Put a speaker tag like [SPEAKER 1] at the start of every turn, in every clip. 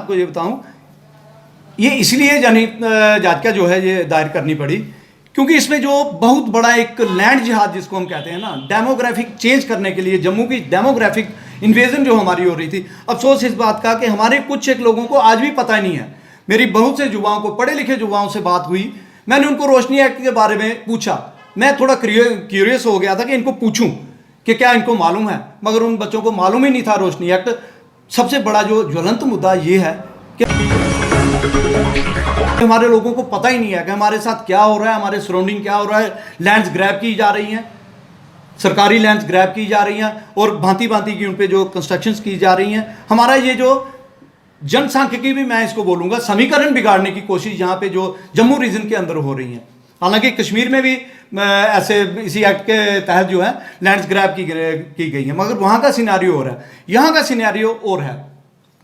[SPEAKER 1] आपको ये बताऊं, ये इसलिए जनहित याचिका जो है ये दायर करनी पड़ी क्योंकि इसमें जो बहुत बड़ा एक लैंड जिहाद जिसको हम कहते हैं ना, डेमोग्राफिक चेंज करने के लिए, जम्मू की डेमोग्राफिक इन्वेजन जो हमारी हो रही थी। अफसोस इस बात का कि हमारे कुछ एक लोगों को आज भी पता नहीं है। मेरी बहुत से युवाओं को, पढ़े लिखे युवाओं से बात हुई, मैंने उनको रोशनी एक्ट के बारे में पूछा। मैं थोड़ा क्यूरियस हो गया था कि इनको पूछूं कि क्या इनको मालूम है, मगर उन बच्चों को मालूम ही नहीं था रोशनी एक्ट। सबसे बड़ा जो ज्वलंत मुद्दा ये है कि हमारे लोगों को पता ही नहीं है कि हमारे साथ क्या हो रहा है, हमारे सराउंडिंग क्या हो रहा है। लैंड्स ग्रैब की जा रही हैं, सरकारी लैंड्स ग्रैब की जा रही हैं और भांति भांति की उन पे जो कंस्ट्रक्शंस की जा रही हैं। हमारा ये जो जनसांख्यिकी भी मैं इसको बोलूंगा समीकरण बिगाड़ने की कोशिश यहाँ पे जो जम्मू रीजन के अंदर हो रही है। हालांकि कश्मीर में भी ऐसे इसी एक्ट के तहत जो है लैंड्स ग्रैब की गई है, मगर वहाँ का सिनेरियो और है, यहाँ का सिनेरियो और है।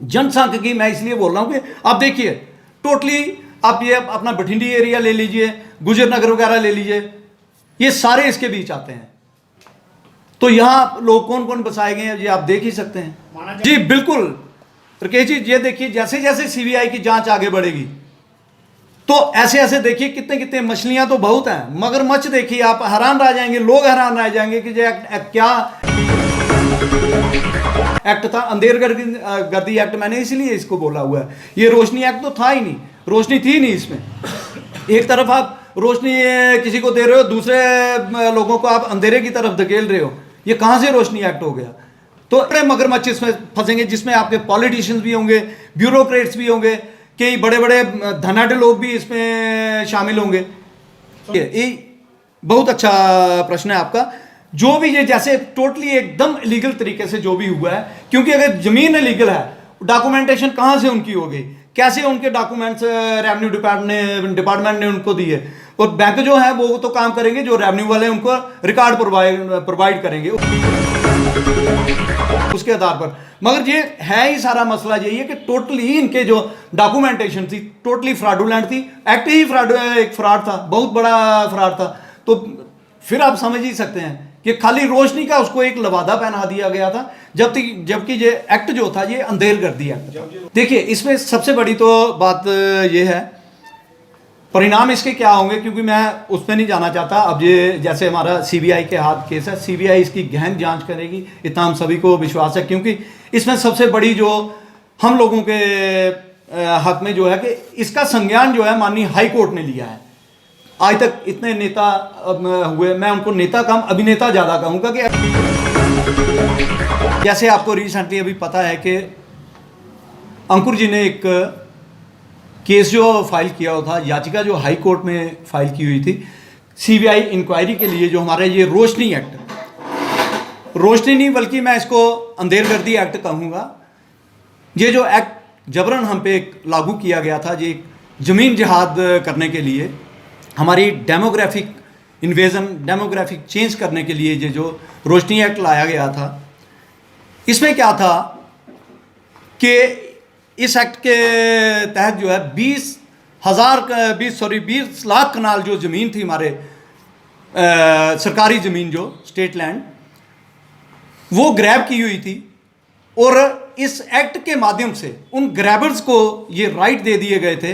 [SPEAKER 1] जनसांख्यिकी मैं इसलिए बोल रहा हूँ कि आप देखिए टोटली, आप ये अपना बठिंडी एरिया ले लीजिए, गुजर नगर वगैरह ले लीजिए, ये सारे इसके बीच आते हैं। तो यहाँ लोग कौन कौन बसाए गए हैं ये आप देख ही सकते हैं। जी बिल्कुल राकेश जी, ये देखिए जैसे जैसे सीबीआई की जांच आगे बढ़ेगी तो ऐसे ऐसे देखिए कितने कितने मछलियां तो बहुत हैं, मगर मछ देखिए आप हैरान रह जाएंगे, लोग हैरान रह जाएंगे कि ये क्या एक्ट था। अंधेर गर्दी एक्ट मैंने इसलिए इसको बोला हुआ है। ये रोशनी एक्ट तो था ही नहीं, रोशनी थी नहीं इसमें। एक तरफ आप रोशनी किसी को दे रहे हो, दूसरे लोगों को आप अंधेरे की तरफ धकेल रहे हो, ये कहां से रोशनी एक्ट हो गया। तो बड़े मगरमच्छ इसमें फंसेंगे जिसमें आपके पॉलिटिशियंस भी होंगे, ब्यूरोक्रेट्स भी होंगे, कई बड़े बड़े धनाढ़ लोग भी इसमें शामिल होंगे। ये बहुत अच्छा प्रश्न है आपका। जो भी ये जैसे टोटली एकदम इलीगल तरीके से जो भी हुआ है, क्योंकि अगर जमीन इलीगल है, डॉक्यूमेंटेशन कहां से उनकी हो गई, कैसे उनके डॉक्यूमेंट्स रेवेन्यू डिपार्टमेंट ने उनको दिए, और बैंक जो है वो तो काम करेंगे, जो रेवेन्यू वाले उनको रिकॉर्ड प्रोवाइड करेंगे उसके आधार पर। मगर ये है ही सारा मसला यही है कि टोटली इनके जो डॉक्यूमेंटेशन थी टोटली फ्रॉडुलेंट थी। एक्ट ही एक फ्रॉड था, बहुत बड़ा फ्रॉड था। तो फिर आप समझ ही सकते हैं कि खाली रोशनी का उसको एक लवादा पहना दिया गया था, जबकि ये एक्ट जो था ये अंधेर गर्दी एक्ट था। देखिए इसमें सबसे बड़ी तो बात ये है, परिणाम इसके क्या होंगे, क्योंकि मैं उस पर नहीं जाना चाहता। अब ये जैसे हमारा सीबीआई के हाथ केस है, सीबीआई इसकी गहन जांच करेगी, इतना हम सभी को विश्वास है, क्योंकि इसमें सबसे बड़ी जो हम लोगों के हक में जो है कि इसका संज्ञान जो है माननीय हाई कोर्ट ने लिया है। आज तक इतने नेता हुए, मैं उनको नेता कम अभिनेता ज्यादा कहूँगा, कि जैसे आपको रिसेंटली अभी पता है कि अंकुर जी ने एक केस जो फाइल किया हुआ था, याचिका जो हाई कोर्ट में फाइल की हुई थी सीबीआई इंक्वायरी के लिए, जो हमारा ये रोशनी एक्ट, रोशनी नहीं बल्कि मैं इसको अंधेरगर्दी एक्ट कहूँगा, ये जो एक्ट जबरन हम पे लागू किया गया था, ये जमीन जिहाद करने के लिए, हमारी डेमोग्राफिक इन्वेजन, डेमोग्राफिक चेंज करने के लिए ये जो रोशनी एक्ट लाया गया था, इसमें क्या था कि इस एक्ट के तहत जो है 20 लाख कनाल जो ज़मीन थी हमारे सरकारी ज़मीन जो स्टेट लैंड, वो ग्रैब की हुई थी। और इस एक्ट के माध्यम से उन ग्रैबर्स को ये राइट दे दिए गए थे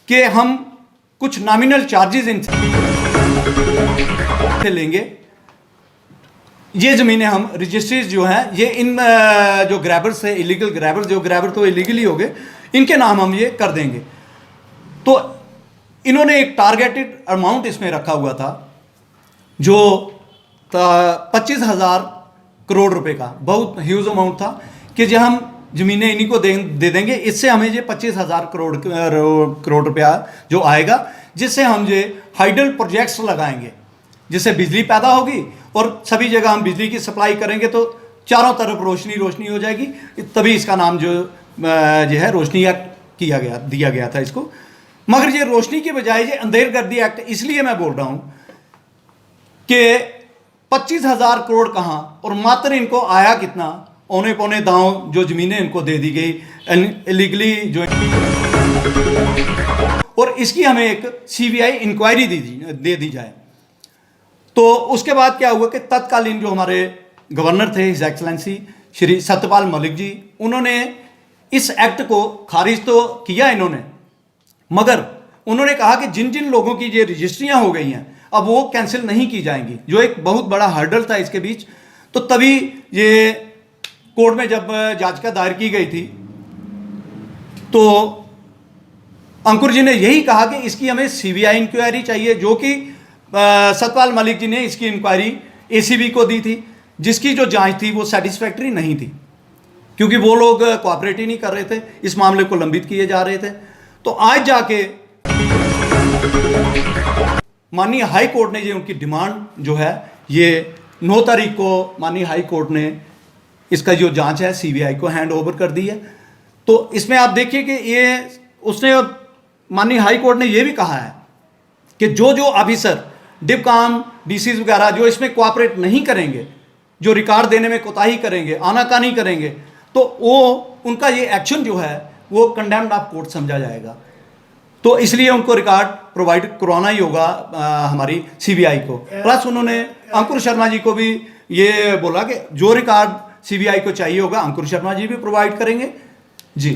[SPEAKER 1] कि हम कुछ नॉमिनल चार्जेस इनसे लेंगे, ये ज़मीनें हम रजिस्ट्रीज जो हैं ये इन जो ग्रैबर्स है, इलीगल ग्रैबर्स, जो ग्रैबर तो इलीगली हो गए, इनके नाम हम ये कर देंगे। तो इन्होंने एक टारगेटेड अमाउंट इसमें रखा हुआ था जो 25,000 करोड़ रुपए का, बहुत ह्यूज अमाउंट था कि जो हम ज़मीनें इन्हीं को दे देंगे, इससे हमें ये 25,000 करोड़ रुपया जो आएगा, जिससे हम ये हाइडल प्रोजेक्ट्स लगाएंगे, जिससे बिजली पैदा होगी और सभी जगह हम बिजली की सप्लाई करेंगे, तो चारों तरफ रोशनी रोशनी हो जाएगी। तभी इसका नाम जो है रोशनी एक्ट दिया गया था इसको। मगर ये रोशनी की बजाय ये अंधेरगर्दी एक्ट इसलिए मैं बोल रहा हूं कि 25,000 करोड़ कहाँ और मात्र इनको आया कितना, औने पौने दांव जो जमीनें इनको दे दी गई इलीगली जो, और इसकी हमें एक सीबीआई इंक्वायरी दे दी जाए। तो उसके बाद क्या हुआ कि तत्कालीन जो हमारे गवर्नर थे हिज एक्सलेंसी श्री सत्यपाल मलिक जी, उन्होंने इस एक्ट को खारिज तो किया इन्होंने, मगर उन्होंने कहा कि जिन जिन लोगों की ये रजिस्ट्रियां हो गई हैं अब वो कैंसिल नहीं की जाएंगी, जो एक बहुत बड़ा हर्डल था इसके बीच। तो तभी ये कोर्ट में जब याचिका दायर की गई थी तो अंकुर जी ने यही कहा कि इसकी हमें सीबीआई इंक्वायरी चाहिए, जो कि सतपाल मलिक जी ने इसकी इंक्वायरी एसीबी को दी थी, जिसकी जो जांच थी वो सेटिस्फैक्ट्री नहीं थी, क्योंकि वो लोग कोऑपरेट ही नहीं कर रहे थे, इस मामले को लंबित किए जा रहे थे। तो आज जाके माननीय हाई कोर्ट ने ये उनकी डिमांड जो है ये 9 तारीख को माननीय हाई कोर्ट ने इसका जो जांच है सीबीआई को हैंड ओवर कर दी है। तो इसमें आप देखिए कि ये उसने माननीय हाई कोर्ट ने ये भी कहा है कि जो जो ऑफिसर डिपकाम डीसीज वगैरह जो इसमें कोऑपरेट नहीं करेंगे, जो रिकॉर्ड देने में कोताही करेंगे, आनाकानी करेंगे, तो वो उनका ये एक्शन जो है वो कंडेम्ड ऑफ कोर्ट समझा जाएगा। तो इसलिए उनको रिकॉर्ड प्रोवाइड करवाना ही होगा हमारी सीबीआई को। प्लस उन्होंने अंकुर शर्मा जी को भी ये बोला कि जो रिकॉर्ड सीबीआई को चाहिए होगा अंकुर शर्मा जी भी प्रोवाइड करेंगे। जी।